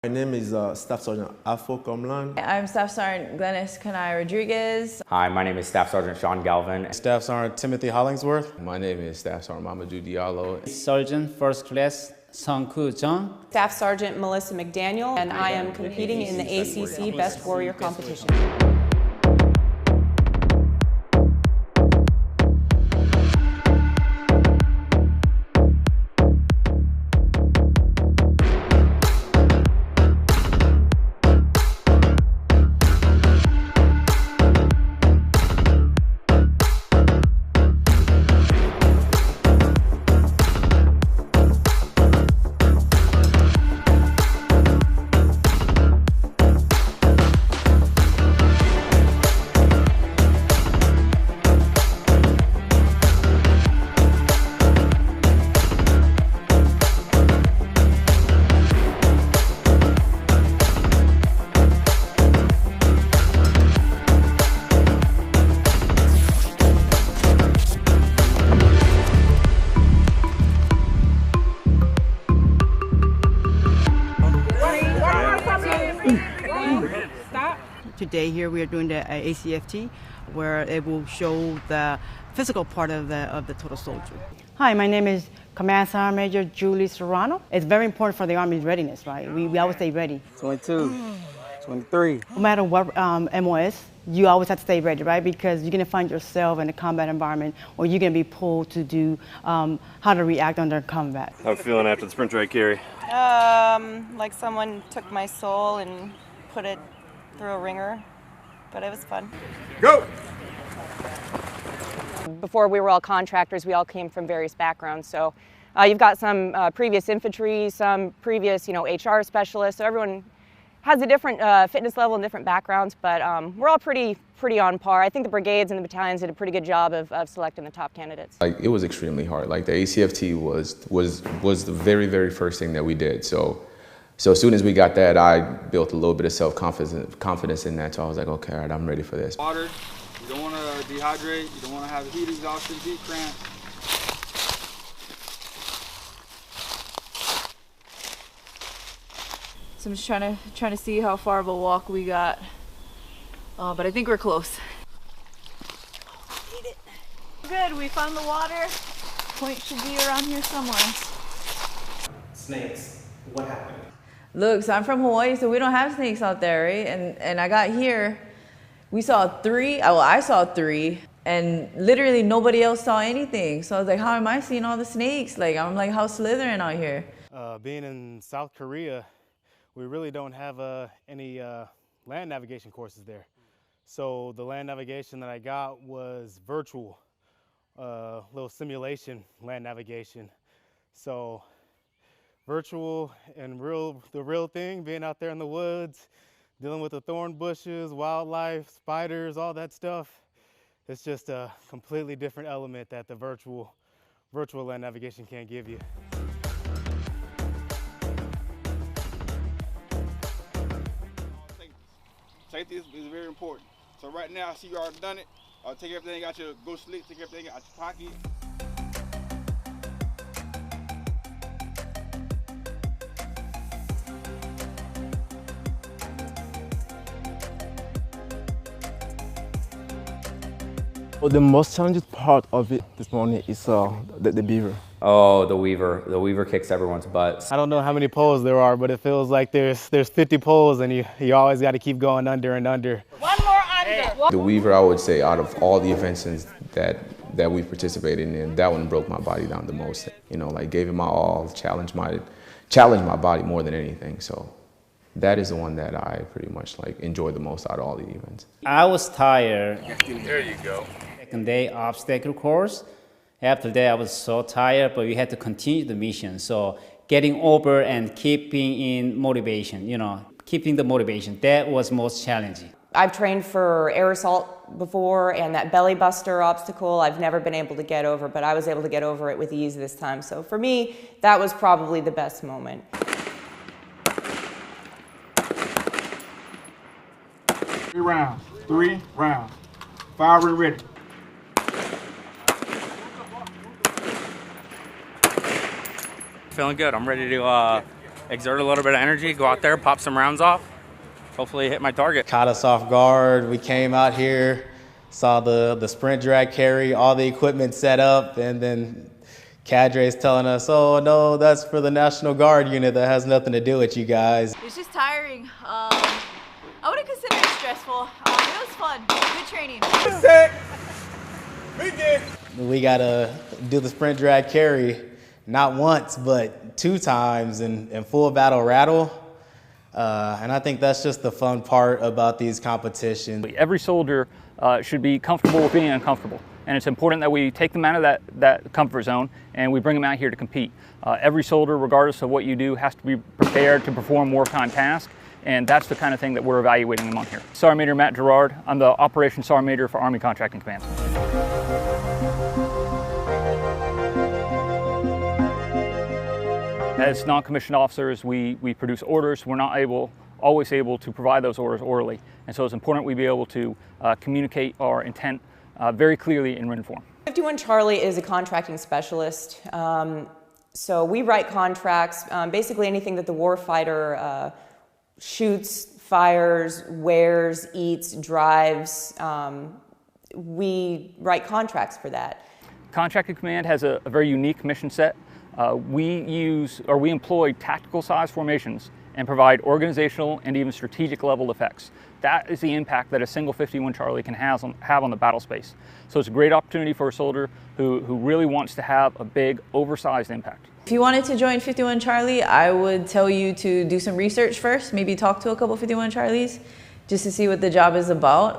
My name is Staff Sergeant Afo Comlan. I'm Staff Sergeant Glennis Kanai Rodriguez. Hi, my name is Staff Sergeant Sean Galvin. Staff Sergeant Timothy Hollingsworth. My name is Staff Sergeant Mamadou Diallo. Sergeant First Class Sungku Jung. Staff Sergeant Melissa McDaniel, and I am competing in the ACC Best Warrior competition. Today here we are doing the ACFT, where it will show the physical part of the total soldier. Hi, my name is Command Sergeant Major Julie Serrano. It's very important for the Army's readiness, right? We always stay ready. 22, 23. No matter what MOS, you always have to stay ready, right? Because you're going to find yourself in a combat environment, or you're going to be pulled to do how to react under combat. How are you feeling after the sprint track carry? Like someone took my soul and put it through a ringer, but it was fun. Go! Before we were all contractors, we all came from various backgrounds. So you've got some previous infantry, some previous, HR specialists. So everyone has a different fitness level and different backgrounds, but we're all pretty on par. I think the brigades and the battalions did a pretty good job of selecting the top candidates. It was extremely hard. The ACFT was the very, very first thing that we did. So as soon as we got that, I built a little bit of self-confidence in that. So I was like, okay, all right, I'm ready for this. Water, you don't want to dehydrate, you don't want to have heat exhaustion, heat cramp. So I'm just trying to see how far of a walk we got, but I think we're close. Made it. Good, we found the water. Point should be around here somewhere. Snakes. What happened? Look, so I'm from Hawaii, so we don't have snakes out there, right? And I got here, we saw 3, well, I saw 3, and literally nobody else saw anything. So I was like, how am I seeing all the snakes? I'm like house Slytherin out here. Being in South Korea, we really don't have any land navigation courses there. So the land navigation that I got was virtual, little simulation land navigation. So virtual and the real thing, being out there in the woods, dealing with the thorn bushes, wildlife, spiders, all that stuff. It's just a completely different element that the virtual land navigation can't give you. Safety is very important. So right now, I see you already done it. Take everything out your, go sleep, take everything out your pocket. Well, the most challenging part of it this morning is the beaver. Oh, the weaver. The weaver kicks everyone's butts. I don't know how many poles there are, but it feels like there's 50 poles, and you always got to keep going under and under. One more under. The weaver, I would say, out of all the events that we participated in, that one broke my body down the most. Gave it my all, challenged my body more than anything. So that is the one that I pretty much enjoy the most out of all the events. I was tired. There you go. Second day obstacle course. After that, I was so tired, but we had to continue the mission. So getting over and keeping in motivation, keeping the motivation, that was most challenging. I've trained for air assault before, and that belly buster obstacle I've never been able to get over, but I was able to get over it with ease this time. So for me, that was probably the best moment. 3 rounds, 3 rounds. Fire ready. Feeling good. I'm ready to exert a little bit of energy, go out there, pop some rounds off, hopefully hit my target. Caught us off guard. We came out here, saw the sprint drag carry, all the equipment set up, and then cadre's telling us, oh no, that's for the National Guard unit, that has nothing to do with you guys. It's just tiring. I wouldn't consider it stressful. It was fun. Good training. We gotta do the sprint drag carry, not once, but 2 times in full battle rattle. And I think that's just the fun part about these competitions. Every soldier should be comfortable with being uncomfortable. And it's important that we take them out of that comfort zone and we bring them out here to compete. Every soldier, regardless of what you do, has to be prepared to perform wartime tasks. And that's the kind of thing that we're evaluating them on here. Sergeant Major Matt Gerard, I'm the Operations Sergeant Major for Army Contracting Command. As non-commissioned officers, we produce orders. We're not always able to provide those orders orally. And so it's important we be able to communicate our intent very clearly in written form. 51 Charlie is a contracting specialist. So we write contracts, basically anything that the warfighter shoots, fires, wears, eats, drives. We write contracts for that. Contracting Command has a very unique mission set. We employ tactical size formations and provide organizational and even strategic level effects. That is the impact that a single 51 Charlie can have on the battle space. So it's a great opportunity for a soldier who really wants to have a big, oversized impact. If you wanted to join 51 Charlie, I would tell you to do some research first, maybe talk to a couple 51 Charlies just to see what the job is about.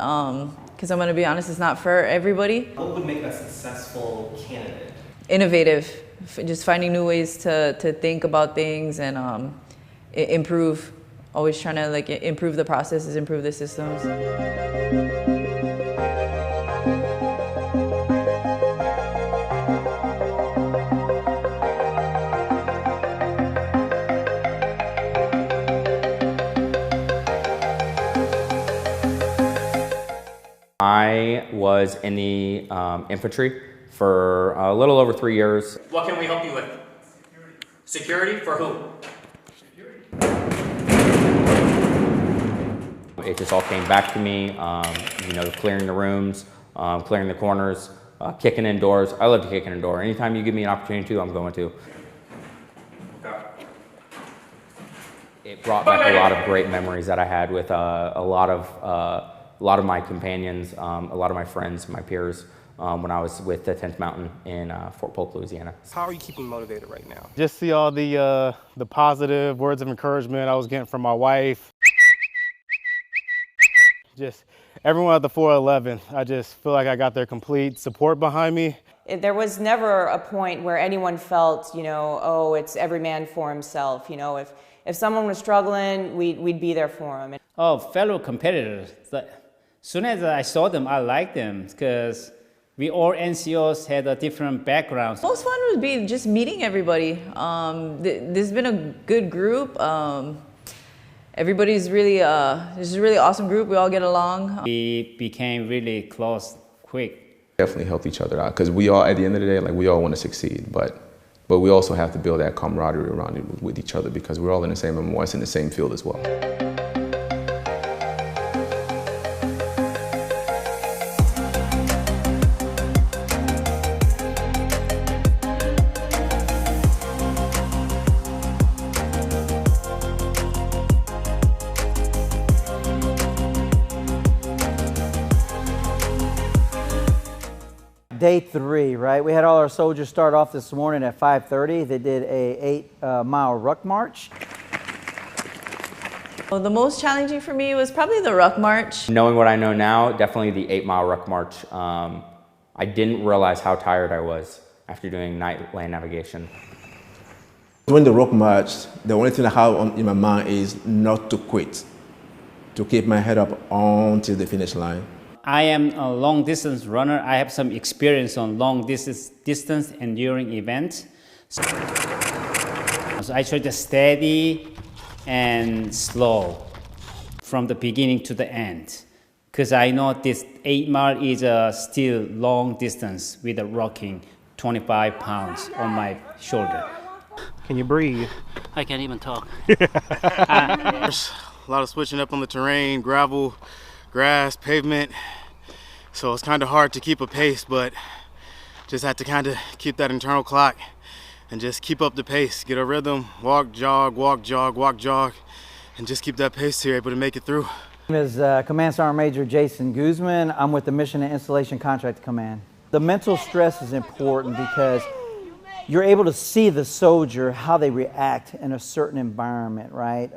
Because I'm going to be honest, it's not for everybody. What would make a successful candidate? Innovative, just finding new ways to think about things and improve. Always trying to improve the processes, improve the systems. I was in the infantry for a little over 3 years. What can we help you with? Security. Security for who? It just all came back to me, clearing the rooms, clearing the corners, kicking in doors. I love to kick in a door. Anytime you give me an opportunity to, I'm going to. It brought back a lot of great memories that I had with a lot of my companions, a lot of my friends, my peers, when I was with the 10th Mountain in Fort Polk, Louisiana. How are you keeping motivated right now? Just see all the positive words of encouragement I was getting from my wife. Just everyone at the 411, I just feel like I got their complete support behind me. There was never a point where anyone felt, oh, it's every man for himself. If someone was struggling, we'd be there for them. Oh, fellow competitors. As soon as I saw them, I liked them because we all NCOs had a different backgrounds. Most fun would be just meeting everybody. This has been a good group. Everybody's really, this is a really awesome group. We all get along. We became really close quick. Definitely helped each other out because we all, at the end of the day, we all want to succeed, but we also have to build that camaraderie around it with each other because we're all in the same MOS in the same field as well. Day 3, right? We had all our soldiers start off this morning at 5:30. They did a 8-mile ruck march. Well, the most challenging for me was probably the ruck march. Knowing what I know now, definitely the 8-mile ruck march. I didn't realize how tired I was after doing night land navigation. During the ruck march, the only thing I have in my mind is not to quit, to keep my head up until the finish line. I am a long distance runner. I have some experience on long distance enduring events. So I try to steady and slow from the beginning to the end. Because I know this 8-mile is still long distance with a rocking 25 pounds on my shoulder. Can you breathe? I can't even talk. There's a lot of switching up on the terrain, gravel, grass, pavement. So it's kind of hard to keep a pace, but just have to kind of keep that internal clock and just keep up the pace, get a rhythm, walk, jog, walk, jog, walk, jog, and just keep that pace so you're able to make it through. My name is Command Sergeant Major Jason Guzman. I'm with the Mission and Installation Contract Command. The mental stress is important because you're able to see the soldier, how they react in a certain environment, right?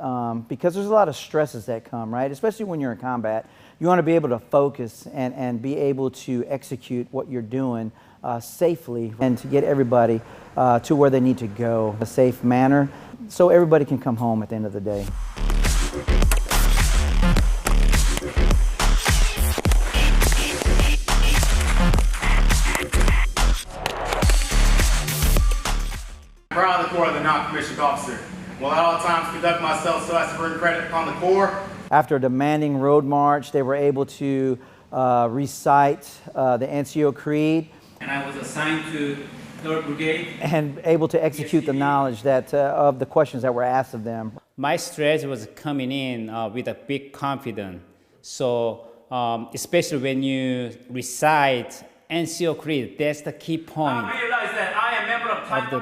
Because there's a lot of stresses that come, right? Especially when you're in combat. You want to be able to focus and be able to execute what you're doing safely and to get everybody to where they need to go in a safe manner so everybody can come home at the end of the day. Proud of the Corps of the non-commissioned officer. Will at all times conduct myself so as to bring credit upon the Corps. After a demanding road march, they were able to recite the NCO Creed. And I was assigned to 3rd Brigade. And able to execute the knowledge that of the questions that were asked of them. My stress was coming in with a big confidence. So especially when you recite NCO Creed, that's the key point I realize that I am member of the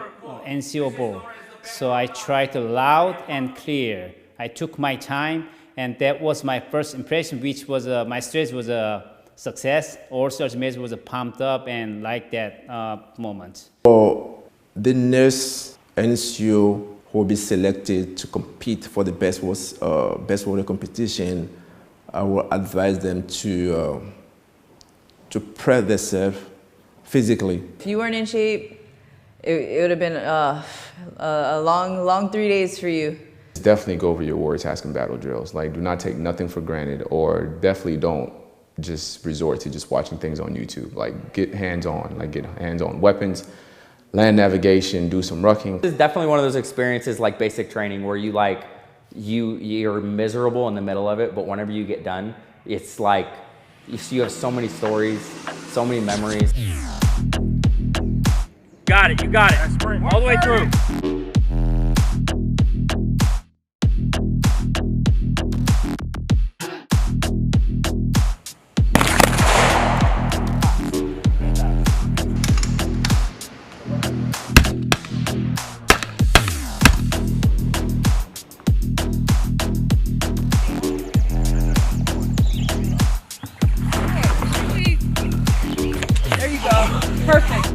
NCO board. So I tried to loud and clear. I took my time, and that was my first impression, which was my stress was a success. All Sergeant Major was pumped up and like that moment. For the next NCO who will be selected to compete for the best warrior competition, I will advise them to prep themselves physically. If you weren't in shape, it would have been a long 3 days for you. Definitely go over your warrior task and battle drills. Like, do not take nothing for granted, or definitely don't just resort to just watching things on YouTube. Like, get hands-on, weapons, land navigation, do some rucking. This is definitely one of those experiences like basic training where you're miserable in the middle of it, but whenever you get done, it's like you have so many stories, so many memories. Got it, you got it. All the way through. There you go. Perfect.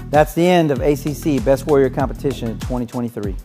That's the end of ACC Best Warrior Competition 2023.